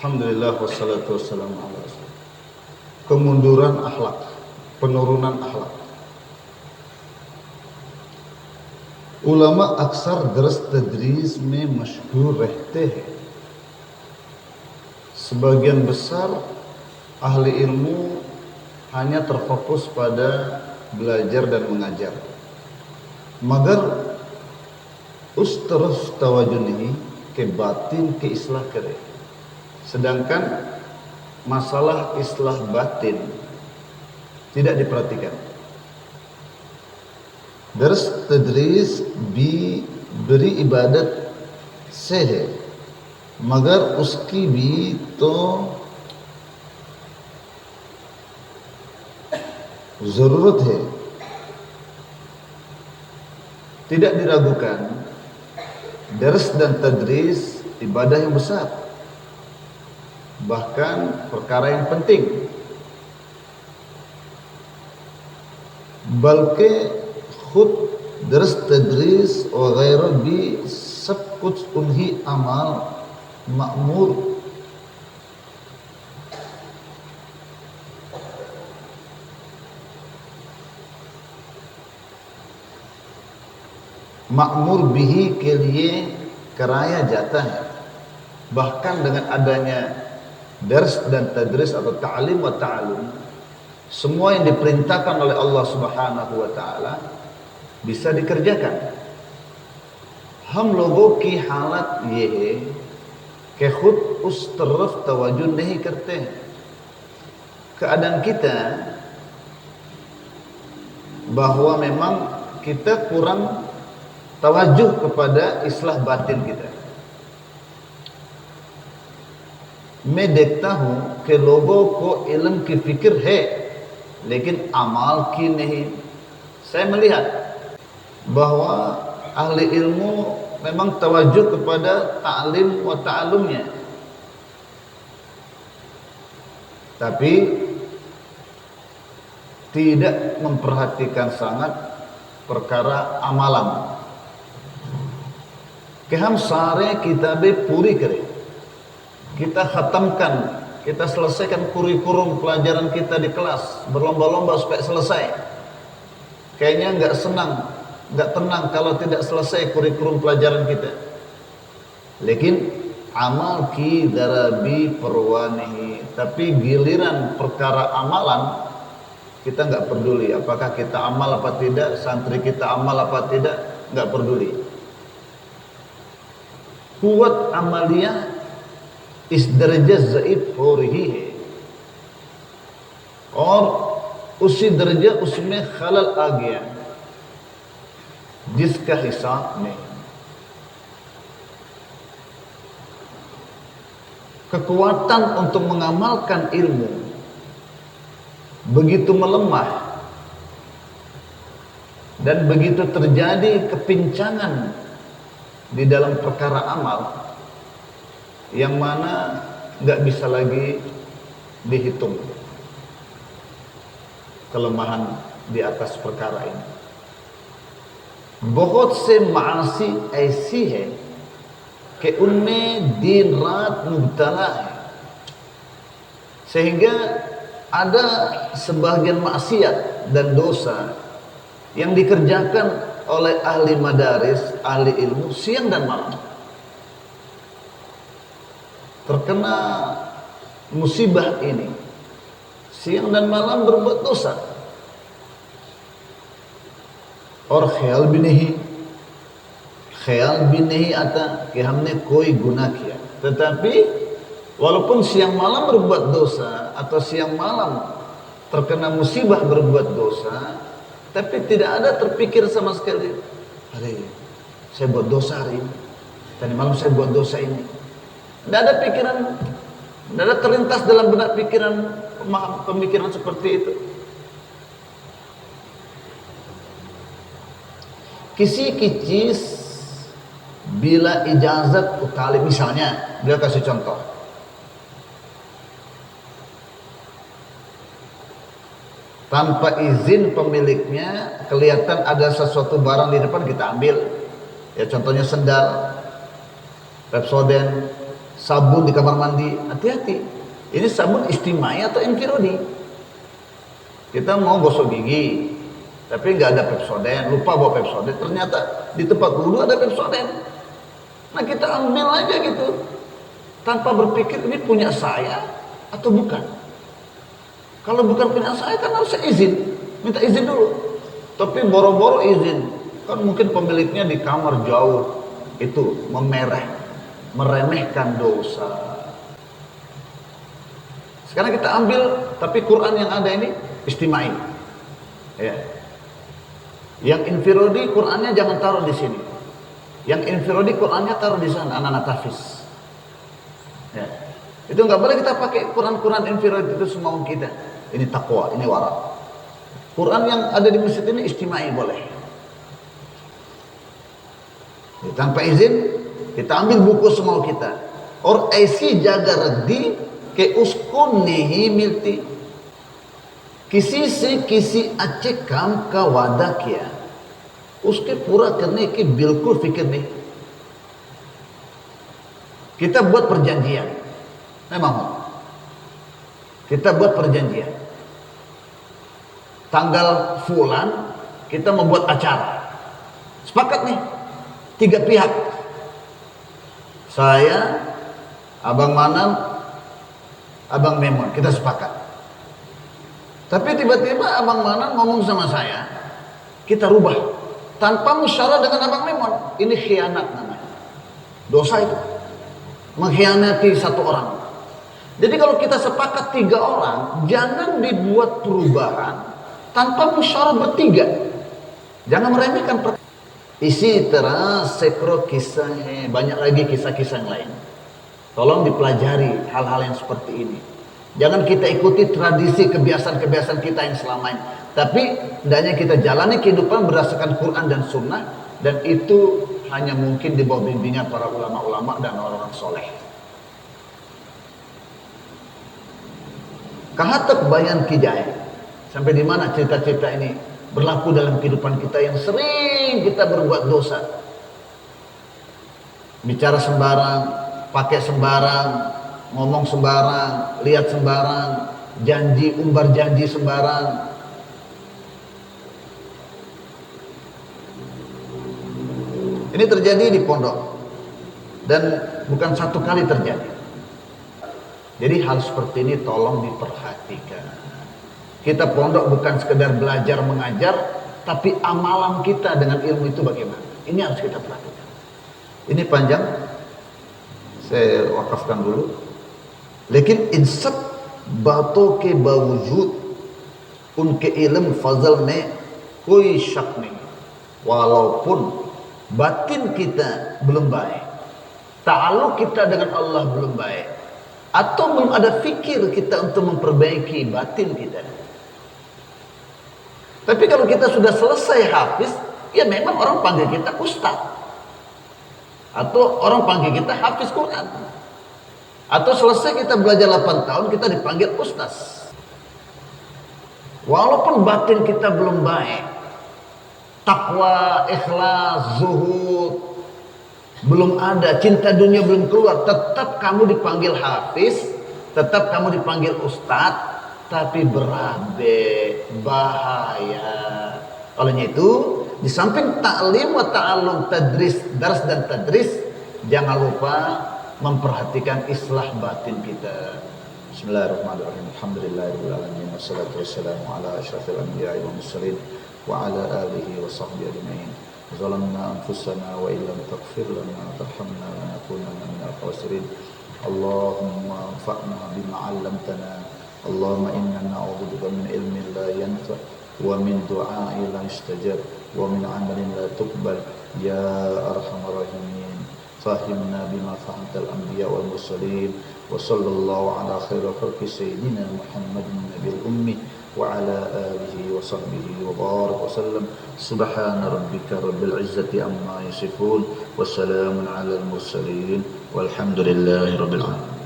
Alhamdulillah wassalatu wassalamu ala rasulillah. Kemunduran akhlak, penurunan akhlak. उलमा अक्सर दरस तदरीस में मशहूर रहते हैं. Sebagian besar ahli ilmu hanya terfokus pada belajar dan mengajar. Magar us terus tawajunihi ke batin ke islah kare. Sedangkan masalah islah batin tidak diperhatikan. दरस तदरीस भी बड़ी इबादत से है, मगर उसकी भी तो ज़रूरत है. Tidak diragukan, dars dan tadris ibadah yang besar, bahkan perkara yang penting. Balke खुद दरस तदरीस वगैरह भी सब कुछ उन्हीं अमाल मामूर मामूर बिही के लिए कराया जाता है. Bahkan dengan adanya dars dan tadris atau ta'lim wa ta'alum, semua yang diperintahkan oleh Allah Subhanahu wa taala bisa dikerjakan. हम लोगों की हालत ये है कि खुद उस तरफ तवज्जो नहीं करते हैं. Keadaan kita bahwa memang kita kurang tawajuh kepada islah batin kita. मैं देखता हूँ कि लोगों को इल्म की फिक्र है लेकिन amal की नहीं. Saya melihat bahwa ahli ilmu memang tawajuh kepada ta'lim wa ta'alumnya, tapi tidak memperhatikan sangat perkara amalan. कि हम सारे किताबें पूरी करें, kita khatamkan, kita selesaikan kurikulum pelajaran kita di kelas, berlomba-lomba supaya selesai. Kayaknya nggak senang, nggak tenang kalau tidak selesai kurikulum pelajaran kita. Lekin amal ki darabi perwanihi, tapi giliran perkara amalan kita nggak peduli. Apakah kita amal apa tidak, santri kita amal apa tidak, nggak peduli. Kuat amaliyah इस दर्जे ज़ईफ़ हो रही है और उसी दर्जे उसमें खलल आ गया जिसका हिसाब नहीं. Kekuatan untuk mengamalkan ilmu begitu melemah dan begitu terjadi kepincangan di dalam perkara amal yang mana nggak bisa lagi dihitung kelemahan di atas perkara ini. बहुत से मासी ऐसी है कि उनमें दिन रात मुब्तला है, sehingga ada sebagian maksiat dan dosa yang dikerjakan oleh ahli madaris, ahli ilmu siang dan malam. Terkena musibah ini, siang dan malam berbuat dosa. और ख्याल भी नहीं आता कि हमने कोई गुनाह किया. Tetapi walaupun siang malam berbuat dosa atau siang malam terkena musibah berbuat dosa, tapi tidak ada terpikir sama sekali, hari saya buat dosa hari ini, tadi malam saya buat dosa ini. Tidak ada pikiran, tidak ada terlintas dalam benak pikiran, pemikiran seperti itu. Kisi kicis bila ijazat utali, misalnya beliau kasih contoh, tanpa izin pemiliknya kelihatan ada sesuatu barang di depan, kita ambil. Ya contohnya sendal, Pepsodent, sabun di kamar mandi, hati-hati. Ini sabun istimai atau infirodi. Kita mau gosok gigi, tapi nggak ada Pepsodent, lupa bawa Pepsodent, ternyata di tempat wudhu ada Pepsodent. Nah kita ambil aja gitu, tanpa berpikir ini punya saya atau bukan. Kalau bukan punya saya kan harus izin, minta izin dulu. Tapi boro-boro izin, kan mungkin pemiliknya di kamar jauh, itu meremehkan dosa. Sekarang kita ambil, tapi Quran yang ada ini istimai. Ya. Yang infirodi Qurannya jangan taruh di sini. Yang infirodi Qurannya taruh di sana, anak-anak tahfiz. Ya. Itu nggak boleh kita pakai Quran infirodi itu semua kita. Ini takwa, ini wara. Quran yang ada di masjid ini istimai boleh. Ya, tanpa izin kita ambil buku semau kita. Or aisi jaga raddi ke uskun nehi milti. किसी से किसी अच्छे काम का वादा किया उसके पूरा करने की बिल्कुल फिक्र नहीं. Kita buat perjanjian, memang kita buat perjanjian tanggal fulan kita membuat acara, sepakat nih 3 pihak, saya, Abang Manan, Abang Memon, kita sepakat. Tapi tiba-tiba Abang Manan ngomong sama saya, kita rubah tanpa musyawarah dengan Abang Memon. Ini khianat namanya, dosa itu, mengkhianati satu orang. Jadi kalau kita sepakat 3 orang, jangan dibuat perubahan tanpa musyawarah bertiga. Jangan meremehkan. Isi teras sekro kisah, banyak lagi kisah-kisah yang lain. Tolong dipelajari hal-hal yang seperti ini. Jangan kita ikuti tradisi kebiasaan-kebiasaan kita yang selama ini. Tapi hendaknya kita jalani kehidupan berdasarkan Quran dan Sunnah. Dan itu hanya mungkin di bawah bimbingan para ulama-ulama dan orang-orang soleh. Kahatak bayan kijai. Sampai di mana cerita-cerita ini berlaku dalam kehidupan kita yang sering kita berbuat dosa. Bicara sembarang, pakai sembarang, ngomong sembarang, lihat sembarang, janji, umbar janji sembarang. Ini terjadi di pondok dan bukan satu kali terjadi. Jadi hal seperti ini tolong diperhatikan. Kita pondok bukan sekedar belajar mengajar, tapi amalan kita dengan ilmu itu bagaimana? Ini harus kita perhatikan. Ini panjang, saya wakafkan dulu. लेकिन इन सब बातों के बावजूद उनके इल्म फजल में कोई शक नहीं. Walaupun batin kita belum baik, ta'aluk kita dengan Allah belum baik, atau belum ada fikir kita untuk memperbaiki batin kita. Tapi kalau kita sudah selesai hafiz, ya memang orang panggil kita ustaz, atau orang panggil kita hafiz Quran. Atau selesai kita belajar 8 tahun, kita dipanggil ustaz. Walaupun batin kita belum baik, takwa, ikhlas, zuhud belum ada, cinta dunia belum keluar, tetap kamu dipanggil hafiz, tetap kamu dipanggil ustaz, tapi berabe, bahaya. Olehnya itu, di samping ta'lim wa ta'allum, tadris, dars dan tadris, jangan lupa memperhatikan islah batin kita. Bismillahirrahmanirrahim. Alhamdulillahirabbil alamin wassalatu wassalamu ala asyrafil anbiya'i wal mursalin wa ala alihi wa sahbihi ajma'in. Zalamna anfusana wa illam taghfir lana wa tarhamna lanakunanna minal khasirin. Allahumma anfa'na bima 'allamtana. Allahumma inna na'udzubika min ilmin la yanfa' wa min du'a'in la yustajab wa min 'amalin la tuqbal ya arhamar rahimin. فهمنا بما فهمت الأنبياء والمرسلين وصلى الله على خير خلق سيدنا محمد النبي الأمي وعلى آله وصحبه وبارك وسلم. سبحان ربك رب العزة عما يصفون وسلام على المرسلين والحمد لله رب العالمين.